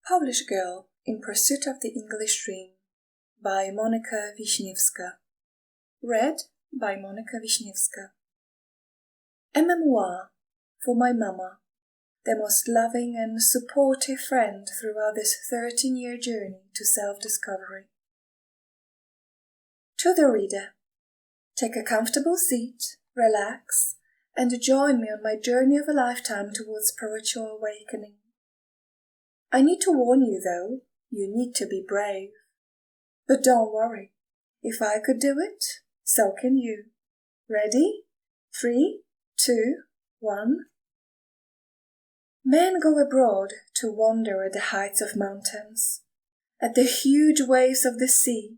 Polish Girl in Pursuit of the English Dream by Monika Wiśniewska. Read by Monika Wiśniewska. A memoir for my mama, the most loving and supportive friend throughout this 13-year journey to self-discovery. To the reader, take a comfortable seat, relax, and join me on my journey of a lifetime towards spiritual awakening. I need to warn you, though, you need to be brave. But don't worry. If I could do it, so can you. Ready? 3, 2, 1. Men go abroad to wander at the heights of mountains, at the huge waves of the sea,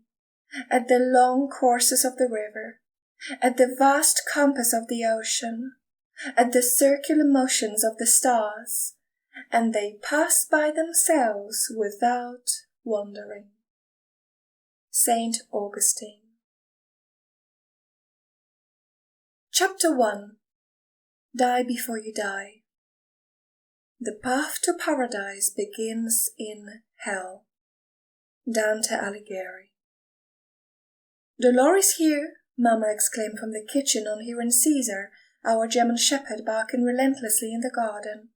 at the long courses of the river, at the vast compass of the ocean, at the circular motions of the stars, and they pass by themselves without wandering. Saint Augustine. Chapter 1. Die before you die. The path to paradise begins in hell. Dante Alighieri. "Dolores here!" Mamma exclaimed from the kitchen on hearing Caesar, our German shepherd, barking relentlessly in the garden.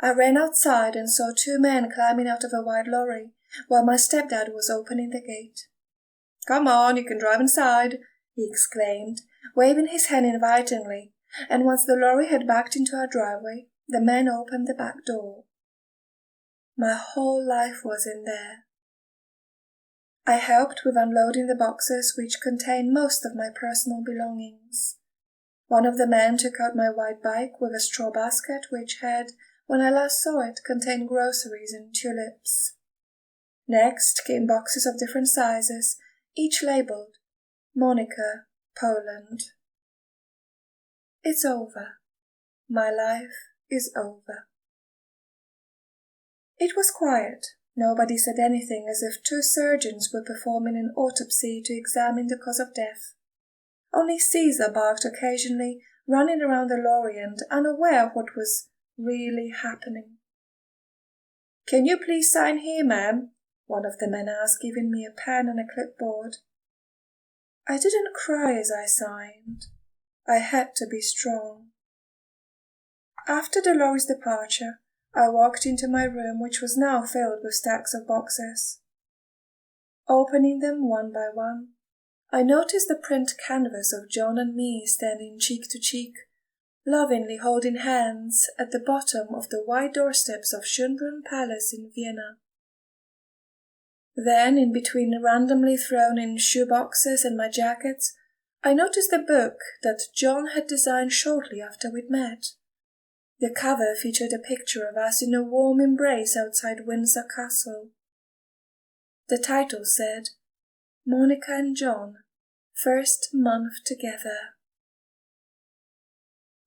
I ran outside and saw 2 men climbing out of a white lorry, while my stepdad was opening the gate. "Come on, you can drive inside," he exclaimed, waving his hand invitingly, and once the lorry had backed into our driveway, the men opened the back door. My whole life was in there. I helped with unloading the boxes which contained most of my personal belongings. One of the men took out my white bike with a straw basket which had, when I last saw it, contained groceries and tulips. Next came boxes of different sizes, each labelled Monika, Poland. It's over. My life is over. It was quiet. Nobody said anything, as if 2 surgeons were performing an autopsy to examine the cause of death. Only Caesar barked occasionally, running around the lorry and unaware of what was really happening. "Can you please sign here, ma'am?" one of the men asked, giving me a pen and a clipboard. I didn't cry as I signed. I had to be strong. After the lorry's departure, I walked into my room, which was now filled with stacks of boxes. Opening them one by one, I noticed the print canvas of John and me standing cheek to cheek, lovingly holding hands at the bottom of the white doorsteps of Schönbrunn Palace in Vienna. Then, in between randomly thrown-in shoeboxes and my jackets, I noticed a book that John had designed shortly after we'd met. The cover featured a picture of us in a warm embrace outside Windsor Castle. The title said, "Monika and John, first month together."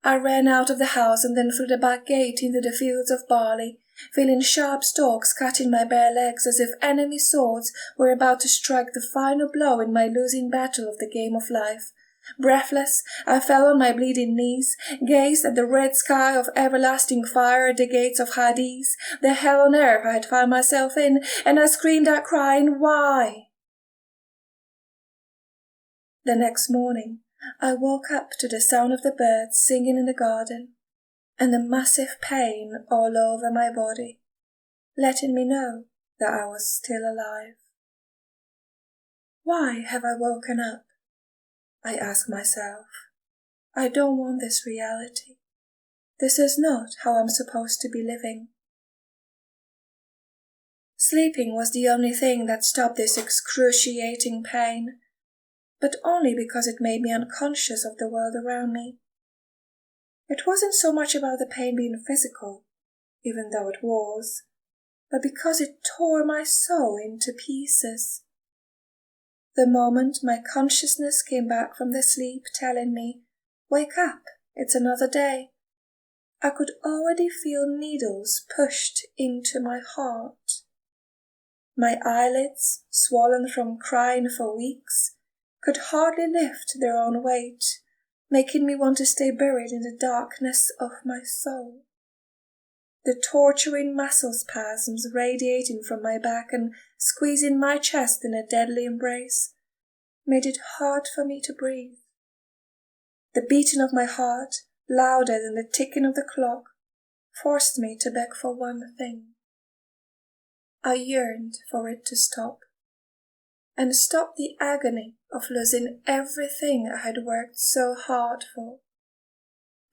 I ran out of the house and then through the back gate into the fields of barley, feeling sharp stalks cutting my bare legs as if enemy swords were about to strike the final blow in my losing battle of the game of life. Breathless, I fell on my bleeding knees, gazed at the red sky of everlasting fire at the gates of Hades, the hell on earth I had found myself in, and I screamed out crying, "Why?" The next morning, I woke up to the sound of the birds singing in the garden, and a massive pain all over my body, letting me know that I was still alive. Why have I woken up? I ask myself. I don't want this reality. This is not how I'm supposed to be living. Sleeping was the only thing that stopped this excruciating pain, but only because it made me unconscious of the world around me. It wasn't so much about the pain being physical, even though it was, but because it tore my soul into pieces. The moment my consciousness came back from the sleep telling me, "Wake up, it's another day," I could already feel needles pushed into my heart. My eyelids, swollen from crying for weeks, could hardly lift their own weight, making me want to stay buried in the darkness of my soul. the torturing muscle spasms radiating from my back and squeezing my chest in a deadly embrace, made it hard for me to breathe. The beating of my heart, louder than the ticking of the clock, forced me to beg for one thing. I yearned for it to stop, and stop the agony of losing everything I had worked so hard for,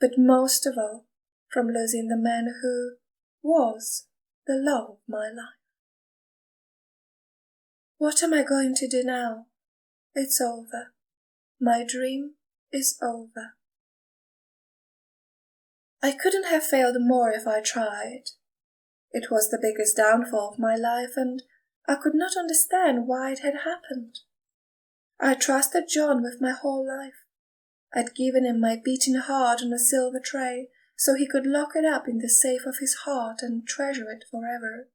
but most of all from losing the man who was the love of my life. What am I going to do now? It's over. My dream is over. I couldn't have failed more if I tried. It was the biggest downfall of my life, and I could not understand why it had happened. I trusted John with my whole life. I'd given him my beating heart on a silver tray, so he could lock it up in the safe of his heart and treasure it forever.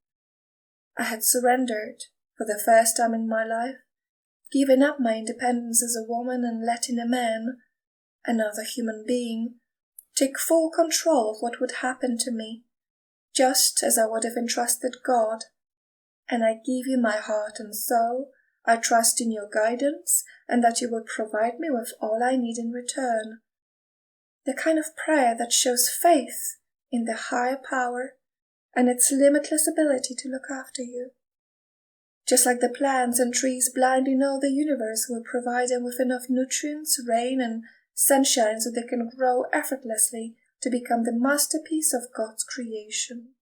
I had surrendered, for the first time in my life, given up my independence as a woman and letting a man, another human being, take full control of what would happen to me, just as I would have entrusted God. And I give you my heart and soul. I trust in your guidance and that you will provide me with all I need in return. The kind of prayer that shows faith in the higher power and its limitless ability to look after you. Just like the plants and trees blindly know the universe will provide them with enough nutrients, rain, and sunshine so they can grow effortlessly to become the masterpiece of God's creation.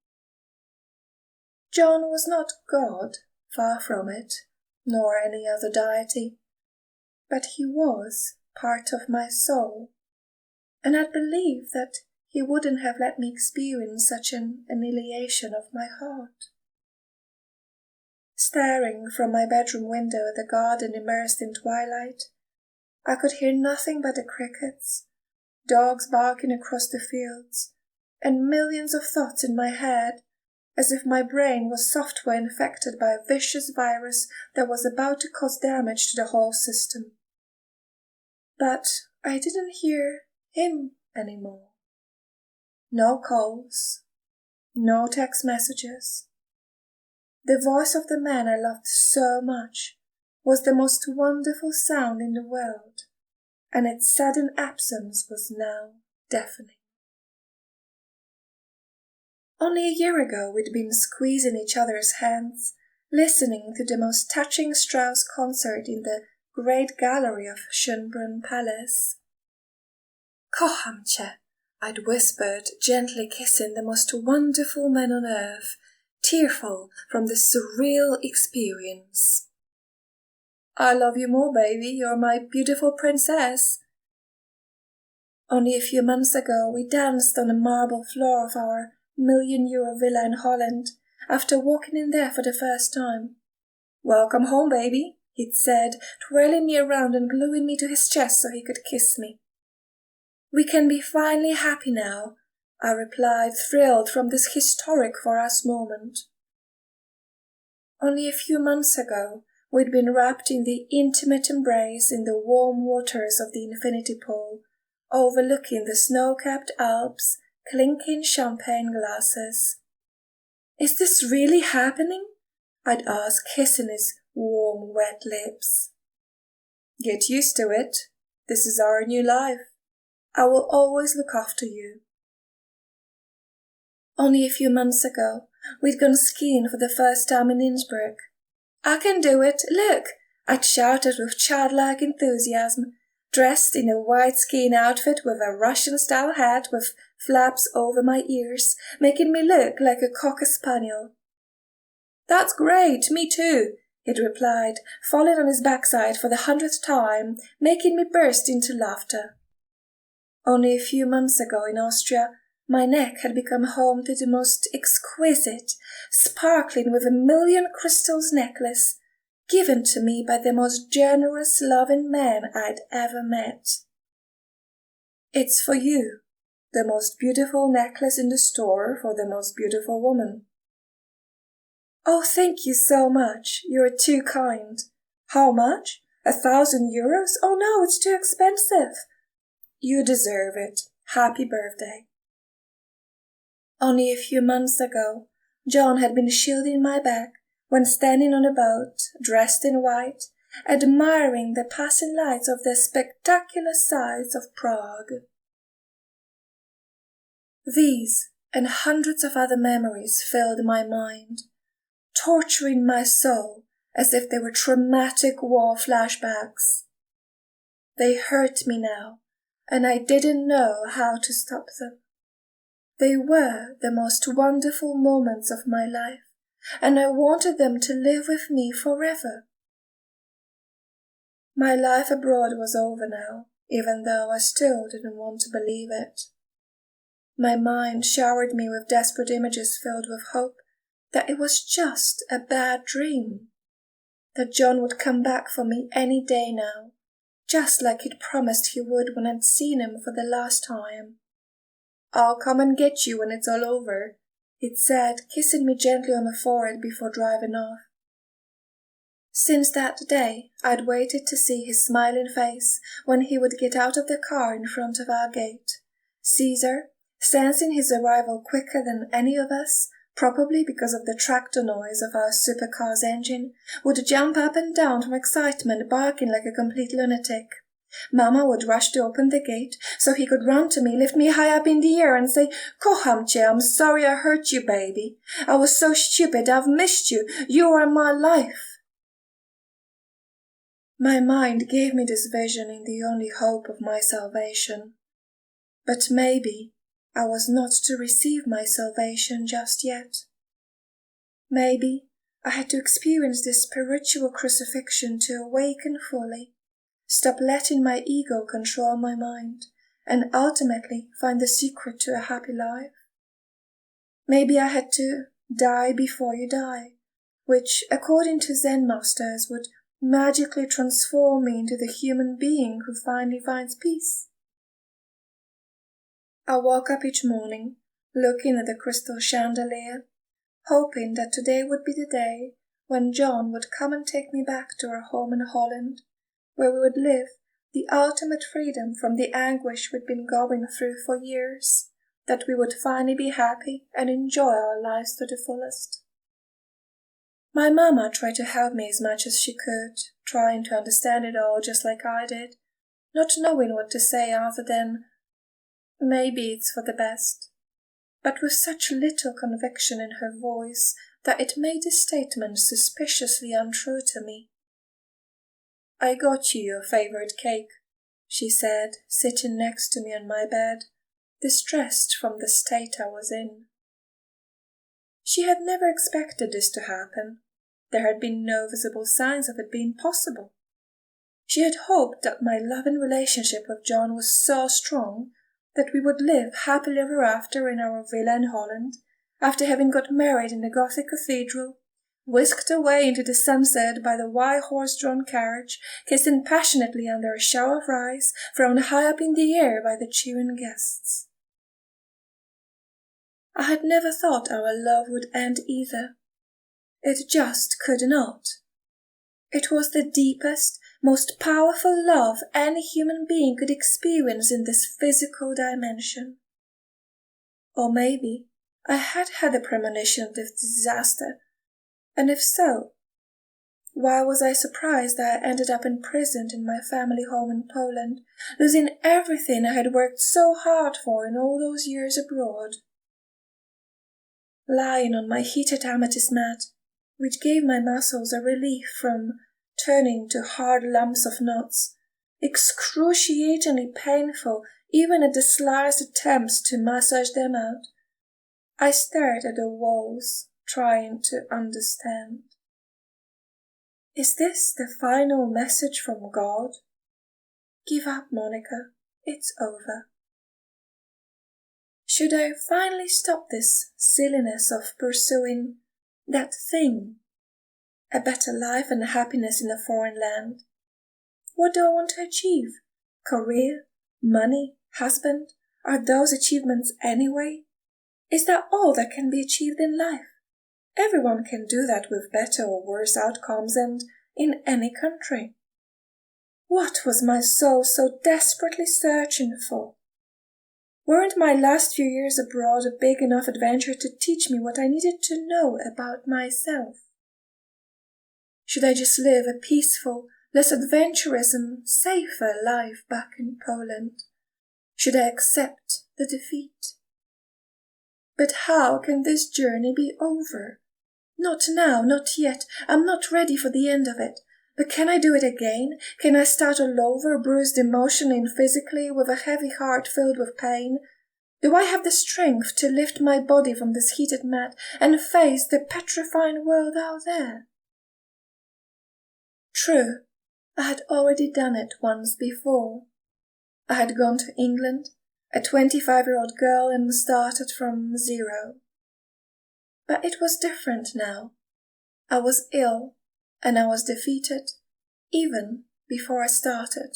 John was not God, far from it, nor any other deity, but he was part of my soul, and I believe that he wouldn't have let me experience such an annihilation of my heart. Staring from my bedroom window at the garden immersed in twilight, I could hear nothing but the crickets, dogs barking across the fields, and millions of thoughts in my head, as if my brain was software infected by a vicious virus that was about to cause damage to the whole system. But I didn't hear him anymore. No calls, no text messages. The voice of the man I loved so much was the most wonderful sound in the world, and its sudden absence was now deafening. Only a year ago we'd been squeezing each other's hands, listening to the most touching Strauss concert in the great gallery of Schönbrunn Palace. "Kocham cię," I'd whispered, gently kissing the most wonderful man on earth, tearful from the surreal experience. "I love you more, baby. You're my beautiful princess." Only a few months ago we danced on the marble floor of our €1,000,000 villa in Holland, after walking in there for the first time. "Welcome home, baby," he'd said, twirling me around and gluing me to his chest so he could kiss me. "We can be finally happy now," I replied, thrilled from this historic for us moment. Only a few months ago we'd been wrapped in the intimate embrace in the warm waters of the infinity pool, overlooking the snow-capped Alps, clinking champagne glasses. "Is this really happening?" I'd ask, kissing his warm, wet lips. "Get used to it. This is our new life. I will always look after you." Only a few months ago, we'd gone skiing for the first time in Innsbruck. "I can do it, look!" I'd shouted with childlike enthusiasm, dressed in a white skiing outfit with a Russian-style hat with flaps over my ears, making me look like a cocker spaniel. "That's great, me too," he'd replied, falling on his backside for the 100th time, making me burst into laughter. Only a few months ago in Austria, my neck had become home to the most exquisite, sparkling with 1,000,000 crystals necklace, given to me by the most generous, loving man I'd ever met. "It's for you, the most beautiful necklace in the store for the most beautiful woman." "Oh, thank you so much. You're too kind." "How much? €1,000? Oh no, it's too expensive." "You deserve it. Happy birthday." Only a few months ago, John had been shielding my back when standing on a boat, dressed in white, admiring the passing lights of the spectacular sights of Prague. These and hundreds of other memories filled my mind, torturing my soul as if they were traumatic war flashbacks. They hurt me now, and I didn't know how to stop them. They were the most wonderful moments of my life, and I wanted them to live with me forever. My life abroad was over now, even though I still didn't want to believe it. My mind showered me with desperate images filled with hope that it was just a bad dream, that John would come back for me any day now, just like he'd promised he would when I'd seen him for the last time. "I'll come and get you when it's all over," he'd said, kissing me gently on the forehead before driving off. Since that day, I'd waited to see his smiling face when he would get out of the car in front of our gate. Caesar, sensing his arrival quicker than any of us, probably because of the tractor noise of our supercar's engine, would jump up and down from excitement, barking like a complete lunatic. Mama would rush to open the gate so he could run to me, lift me high up in the air and say, "Kocham cię, I'm sorry I hurt you, baby. I was so stupid, I've missed you. You are my life." My mind gave me this vision in the only hope of my salvation. But maybe I was not to receive my salvation just yet. Maybe I had to experience this spiritual crucifixion to awaken fully, stop letting my ego control my mind, and ultimately find the secret to a happy life. Maybe I had to die before you die, which, according to Zen masters, would magically transform me into the human being who finally finds peace. I woke up each morning, looking at the crystal chandelier, hoping that today would be the day when John would come and take me back to our home in Holland, where we would live the ultimate freedom from the anguish we'd been going through for years, that we would finally be happy and enjoy our lives to the fullest. My mama tried to help me as much as she could, trying to understand it all just like I did, not knowing what to say other than, "Maybe it's for the best," but with such little conviction in her voice that it made the statement suspiciously untrue to me. "I got you your favorite cake," she said, sitting next to me on my bed, distressed from the state I was in. She had never expected this to happen. There had been no visible signs of it being possible. She had hoped that my loving relationship with John was so strong that we would live happily ever after in our villa in Holland, after having got married in the Gothic cathedral, whisked away into the sunset by the white horse-drawn carriage, kissing passionately under a shower of rice, thrown high up in the air by the cheering guests. I had never thought our love would end either. It just could not. It was the deepest, most powerful love any human being could experience in this physical dimension. Or maybe I had had a premonition of this disaster, and if so, why was I surprised that I ended up imprisoned in my family home in Poland, losing everything I had worked so hard for in all those years abroad? Lying on my heated amethyst mat, which gave my muscles a relief from turning to hard lumps of knots, excruciatingly painful even at the slightest attempts to massage them out, I stared at the walls, trying to understand. Is this the final message from God? Give up, Monica. It's over. Should I finally stop this silliness of pursuing that thing? A better life and happiness in a foreign land. What do I want to achieve? Career? Money? Husband? Are those achievements anyway? Is that all that can be achieved in life? Everyone can do that with better or worse outcomes and in any country. What was my soul so desperately searching for? Weren't my last few years abroad a big enough adventure to teach me what I needed to know about myself? Should I just live a peaceful, less adventurous and safer life back in Poland? Should I accept the defeat? But how can this journey be over? Not now, not yet. I'm not ready for the end of it. But can I do it again? Can I start all over, bruised emotionally and physically, with a heavy heart filled with pain? Do I have the strength to lift my body from this heated mat and face the petrifying world out there? True, I had already done it once before. I had gone to England, a 25-year-old girl, and started from zero. But it was different now. I was ill, and I was defeated, even before I started.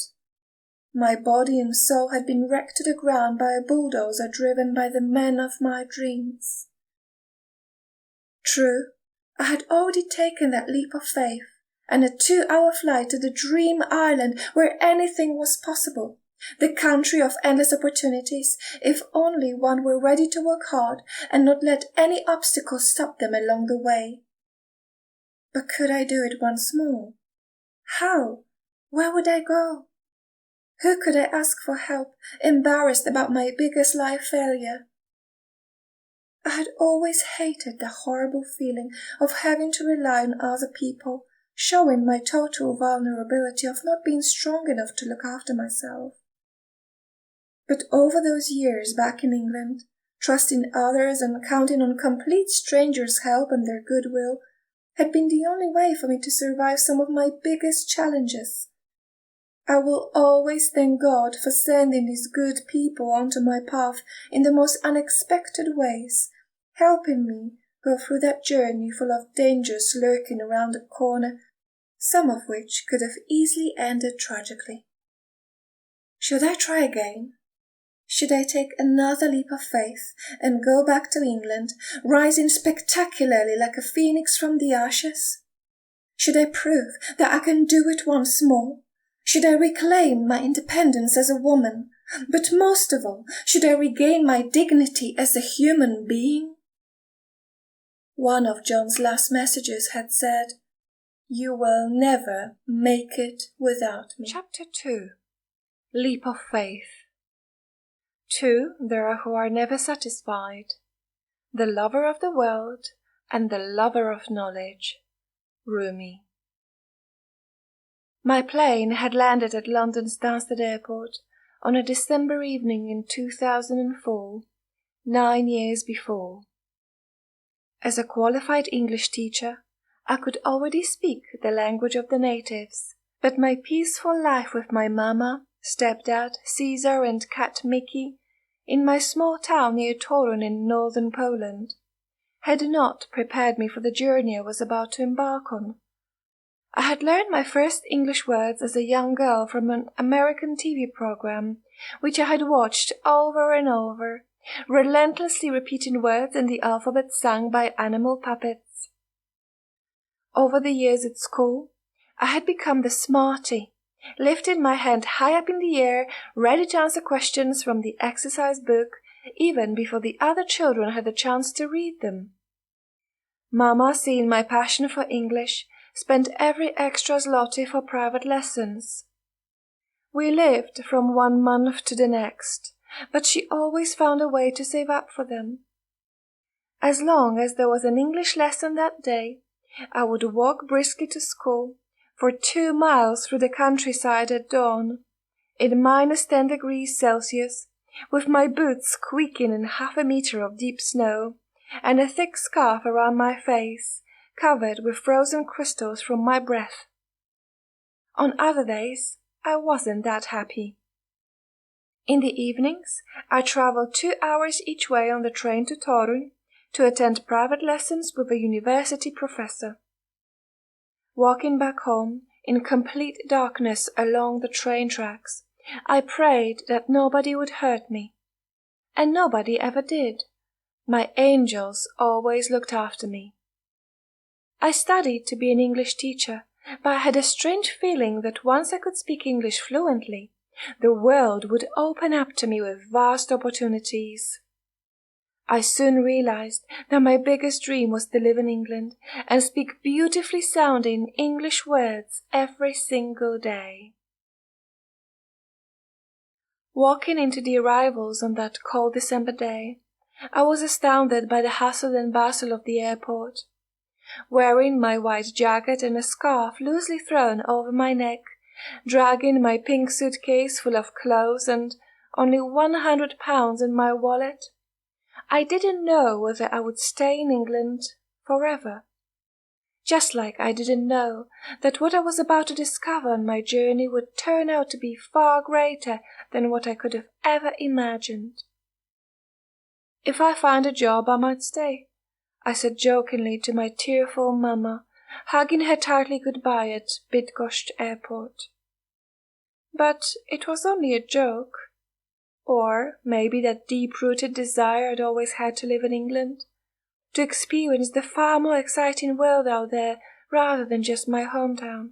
My body and soul had been wrecked to the ground by a bulldozer driven by the man of my dreams. True, I had already taken that leap of faith, and a 2-hour flight to the dream island where anything was possible, the country of endless opportunities, if only one were ready to work hard and not let any obstacle stop them along the way. But could I do it once more? How? Where would I go? Who could I ask for help, embarrassed about my biggest life failure? I had always hated the horrible feeling of having to rely on other people, showing my total vulnerability of not being strong enough to look after myself. But over those years back in England, trusting others and counting on complete strangers' help and their goodwill had been the only way for me to survive some of my biggest challenges. I will always thank God for sending these good people onto my path in the most unexpected ways, helping me go through that journey full of dangers lurking around the corner, some of which could have easily ended tragically. Should I try again? Should I take another leap of faith and go back to England, rising spectacularly like a phoenix from the ashes? Should I prove that I can do it once more? Should I reclaim my independence as a woman? But most of all, should I regain my dignity as a human being? One of John's last messages had said, "You will never make it without me." Chapter 2. Leap of Faith. 2. There are who are never satisfied. The lover of the world and the lover of knowledge. Rumi. My plane had landed at London's Stansted Airport on a December evening in 2004, 9 years before. As a qualified English teacher, I could already speak the language of the natives, but my peaceful life with my mama, stepdad, Caesar and cat Mickey in my small town near Torun in northern Poland had not prepared me for the journey I was about to embark on. I had learned my first English words as a young girl from an American TV program, which I had watched over and over, relentlessly repeating words in the alphabet sung by animal puppets. Over the years at school, I had become the smarty, lifting my hand high up in the air, ready to answer questions from the exercise book, even before the other children had the chance to read them. Mama, seeing my passion for English, spent every extra zloty for private lessons. We lived from one month to the next, but she always found a way to save up for them. As long as there was an English lesson that day, I would walk briskly to school for 2 miles through the countryside at dawn, in -10 degrees Celsius, with my boots squeaking in 1/2 meter of deep snow, and a thick scarf around my face, covered with frozen crystals from my breath. On other days, I wasn't that happy. In the evenings, I traveled 2 hours each way on the train to Torun to attend private lessons with a university professor. Walking back home in complete darkness along the train tracks, I prayed that nobody would hurt me. And nobody ever did. My angels always looked after me. I studied to be an English teacher, but I had a strange feeling that once I could speak English fluently, The world would open up to me with vast opportunities. I soon realized that my biggest dream was to live in England and speak beautifully sounding English words every single day. Walking into the arrivals on that cold December day, I was astounded by the hustle and bustle of the airport. Wearing my white jacket and a scarf loosely thrown over my neck, dragging my pink suitcase full of clothes and only £100 in my wallet, I didn't know whether I would stay in England forever. Just like I didn't know that what I was about to discover on my journey would turn out to be far greater than what I could have ever imagined. If I find a job, I might stay, I said jokingly to my tearful mamma, hugging her tightly goodbye at Bydgoszcz airport. But it was only a joke. Or maybe that deep-rooted desire I'd always had to live in England, to experience the far more exciting world out there rather than just my hometown.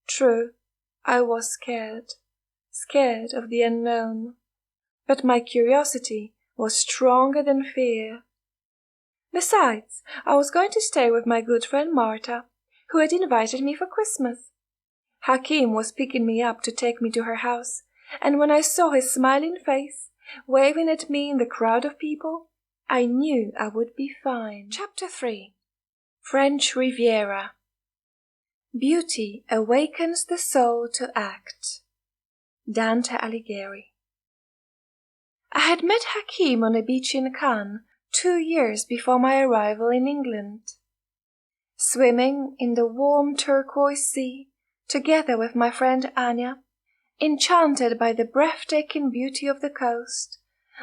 True, I was scared of the unknown, but my curiosity was stronger than fear. Besides, I was going to stay with my good friend Marta, who had invited me for Christmas. Hakim was picking me up to take me to her house, and when I saw his smiling face, waving at me in the crowd of people, I knew I would be fine. Chapter 3. French Riviera. Beauty awakens the soul to act. Dante Alighieri. I had met Hakim on a beach in Cannes 2 years before my arrival in England. Swimming in the warm turquoise sea, together with my friend Anya, enchanted by the breathtaking beauty of the coast,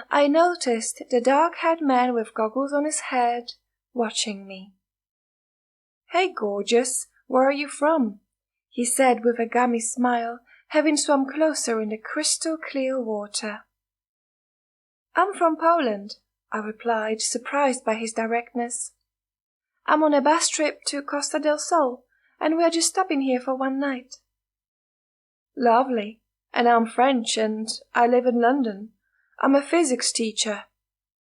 I noticed the dark-haired man with goggles on his head watching me. "Hey, gorgeous, where are you from?" he said with a gummy smile, having swum closer in the crystal-clear water. "I'm from Poland," I replied, surprised by his directness. "I'm on a bus trip to Costa del Sol, and we're just stopping here for one night." "Lovely. And I'm French, and I live in London. I'm a physics teacher,"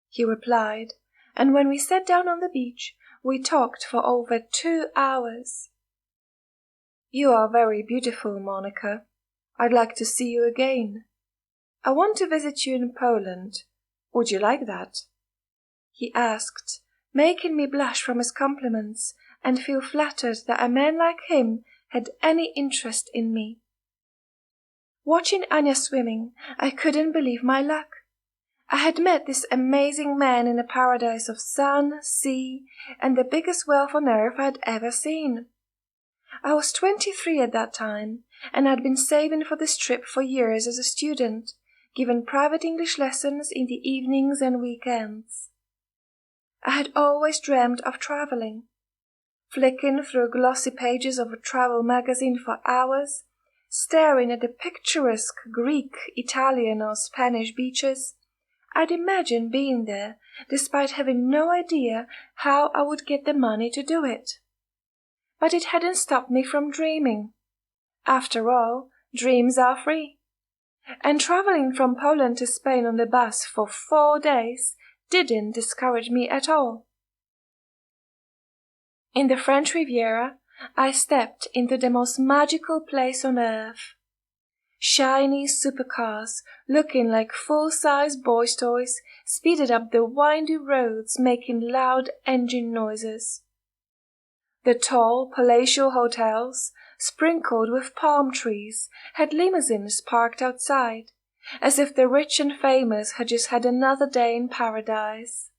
he replied, and when we sat down on the beach, we talked for over 2 hours. "You are very beautiful, Monica. I'd like to see you again. I want to visit you in Poland. Would you like that?" he asked, making me blush from his compliments and feel flattered that a man like him had any interest in me. Watching Anya swimming, I couldn't believe my luck. I had met this amazing man in a paradise of sun, sea, and the biggest wealth on earth I had ever seen. I was 23 at that time, and I'd been saving for this trip for years as a student, giving private English lessons in the evenings and weekends. I had always dreamed of traveling. Flicking through glossy pages of a travel magazine for hours, staring at the picturesque Greek, Italian, or Spanish beaches, I'd imagined being there, despite having no idea how I would get the money to do it. But it hadn't stopped me from dreaming. After all, dreams are free. And traveling from Poland to Spain on the bus for 4 days didn't discourage me at all. In the French Riviera, I stepped into the most magical place on earth. Shiny supercars, looking like full-size boys' toys, speeded up the windy roads, making loud engine noises. The tall, palatial hotels, sprinkled with palm trees, had limousines parked outside, as if the rich and famous had just had another day in paradise.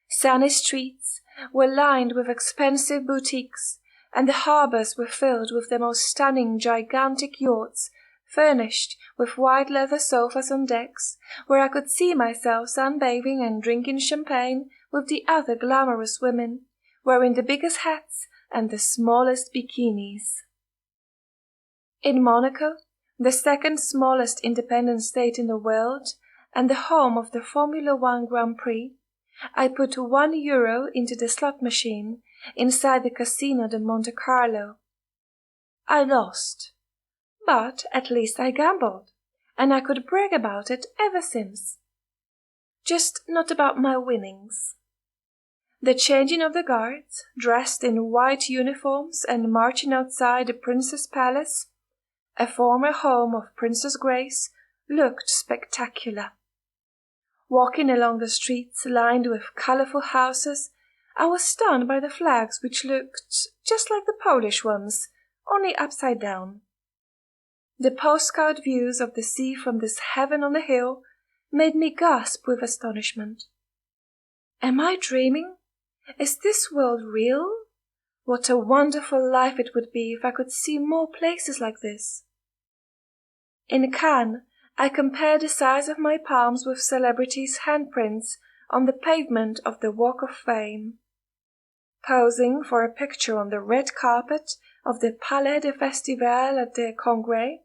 Sunny streets were lined with expensive boutiques, and the harbours were filled with the most stunning gigantic yachts, furnished with white leather sofas on decks, where I could see myself sunbathing and drinking champagne with the other glamorous women, wearing the biggest hats and the smallest bikinis. In Monaco, the second smallest independent state in the world, and the home of the Formula One Grand Prix, I put €1 into the slot machine inside the Casino de Monte Carlo. I lost, But at least I gambled, and I could brag about it ever since. Just not about my winnings. The changing of the guards, dressed in white uniforms and marching outside the Prince's Palace, a former home of Princess Grace, looked spectacular. Walking along the streets lined with colourful houses, I was stunned by the flags which looked just like the Polish ones, only upside down. The postcard views of the sea from this heaven on the hill made me gasp with astonishment. Am I dreaming? Is this world real? What a wonderful life it would be if I could see more places like this. In Cannes, I compared the size of my palms with celebrities' handprints on the pavement of the Walk of Fame. Posing for a picture on the red carpet of the Palais des Festivals des Congrès,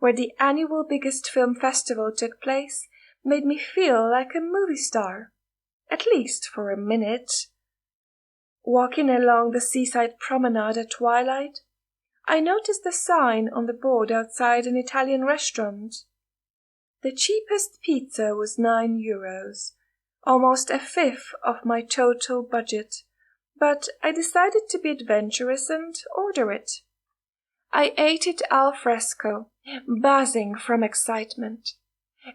where the annual biggest film festival took place, made me feel like a movie star, at least for a minute. Walking along the seaside promenade at twilight, I noticed a sign on the board outside an Italian restaurant. The cheapest pizza was €9, almost a fifth of my total budget, but I decided to be adventurous and order it. I ate it al fresco, buzzing from excitement.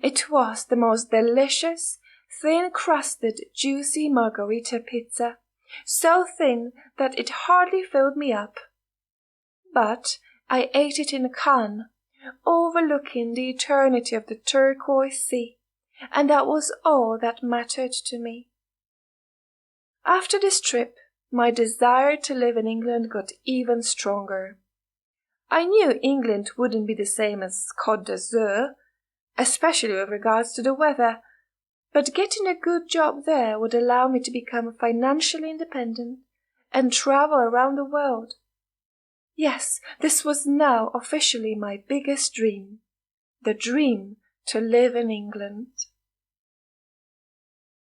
It was the most delicious, thin-crusted, juicy margherita pizza, so thin that it hardly filled me up. But I ate it in Cannes, overlooking the eternity of the turquoise sea, and that was all that mattered to me. After this trip, my desire to live in England got even stronger. I knew England wouldn't be the same as Côte d'Azur, especially with regards to the weather, but getting a good job there would allow me to become financially independent and travel around the world. Yes, this was now officially my biggest dream, the dream to live in England.